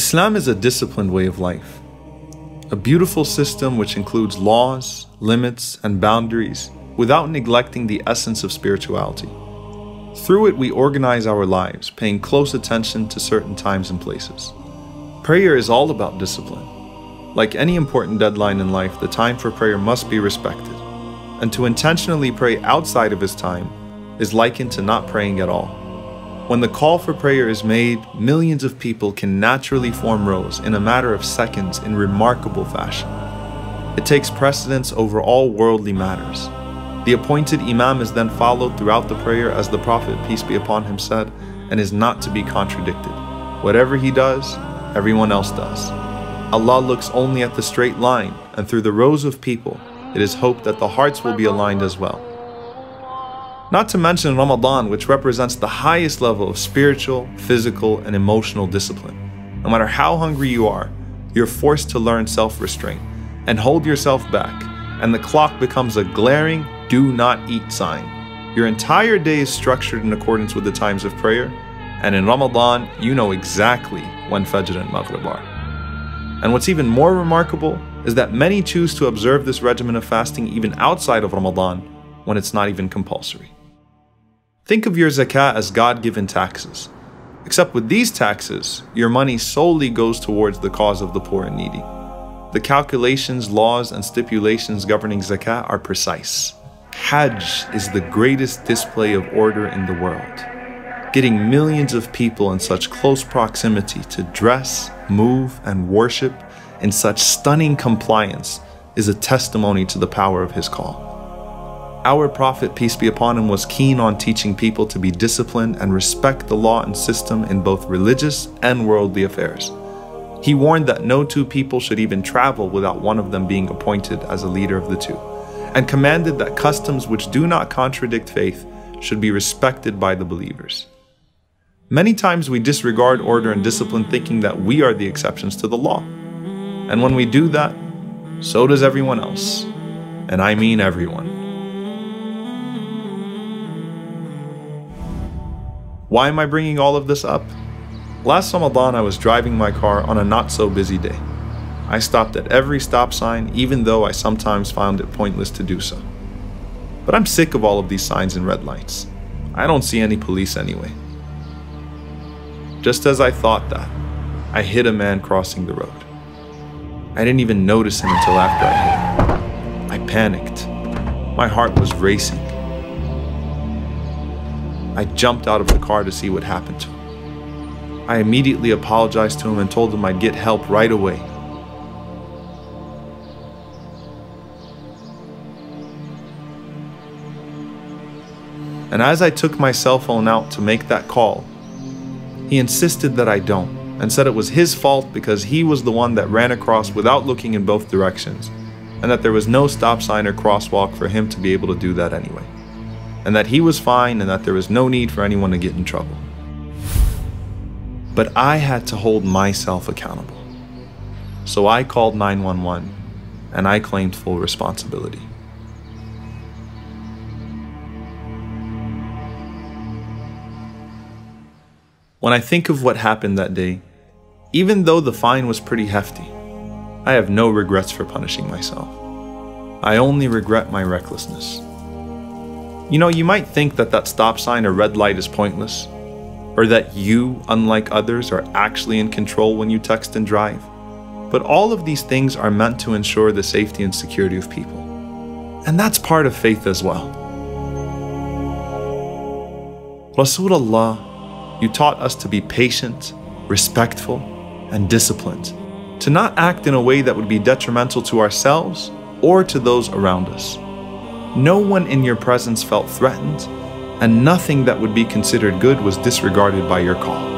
Islam is a disciplined way of life, a beautiful system which includes laws, limits, and boundaries without neglecting the essence of spirituality. Through it, we organize our lives, paying close attention to certain times and places. Prayer is all about discipline. Like any important deadline in life, the time for prayer must be respected. And to intentionally pray outside of his time is likened to not praying at all. When the call for prayer is made, millions of people can naturally form rows in a matter of seconds in remarkable fashion. It takes precedence over all worldly matters. The appointed imam is then followed throughout the prayer as the Prophet, peace be upon him, said, and is not to be contradicted. Whatever he does, everyone else does. Allah looks only at the straight line, and through the rows of people, it is hoped that the hearts will be aligned as well. Not to mention Ramadan, which represents the highest level of spiritual, physical, and emotional discipline. No matter how hungry you are, you're forced to learn self-restraint and hold yourself back, and the clock becomes a glaring "do not eat" sign. Your entire day is structured in accordance with the times of prayer, and in Ramadan, you know exactly when Fajr and Maghrib are. And what's even more remarkable is that many choose to observe this regimen of fasting even outside of Ramadan when it's not even compulsory. Think of your zakah as God-given taxes. Except with these taxes, your money solely goes towards the cause of the poor and needy. The calculations, laws, and stipulations governing zakah are precise. Hajj is the greatest display of order in the world. Getting millions of people in such close proximity to dress, move, and worship in such stunning compliance is a testimony to the power of his call. Our Prophet, peace be upon him, was keen on teaching people to be disciplined and respect the law and system in both religious and worldly affairs. He warned that no two people should even travel without one of them being appointed as a leader of the two, and commanded that customs which do not contradict faith should be respected by the believers. Many times we disregard order and discipline thinking that we are the exceptions to the law. And when we do that, so does everyone else. And I mean everyone. Why am I bringing all of this up? Last Ramadan, I was driving my car on a not so busy day. I stopped at every stop sign, even though I sometimes found it pointless to do so. But I'm sick of all of these signs and red lights. I don't see any police anyway. Just as I thought that, I hit a man crossing the road. I didn't even notice him until after I hit him. I panicked. My heart was racing. I jumped out of the car to see what happened to him. I immediately apologized to him and told him I'd get help right away. And as I took my cell phone out to make that call, he insisted that I don't, and said it was his fault because he was the one that ran across without looking in both directions, and that there was no stop sign or crosswalk for him to be able to do that anyway, and that he was fine and that there was no need for anyone to get in trouble. But I had to hold myself accountable. So I called 911 and I claimed full responsibility. When I think of what happened that day, even though the fine was pretty hefty, I have no regrets for punishing myself. I only regret my recklessness. You know, you might think that that stop sign or red light is pointless, or that you, unlike others, are actually in control when you text and drive. But all of these things are meant to ensure the safety and security of people. And that's part of faith as well. Rasulullah, you taught us to be patient, respectful, and disciplined, to not act in a way that would be detrimental to ourselves or to those around us. No one in your presence felt threatened, and nothing that would be considered good was disregarded by your call.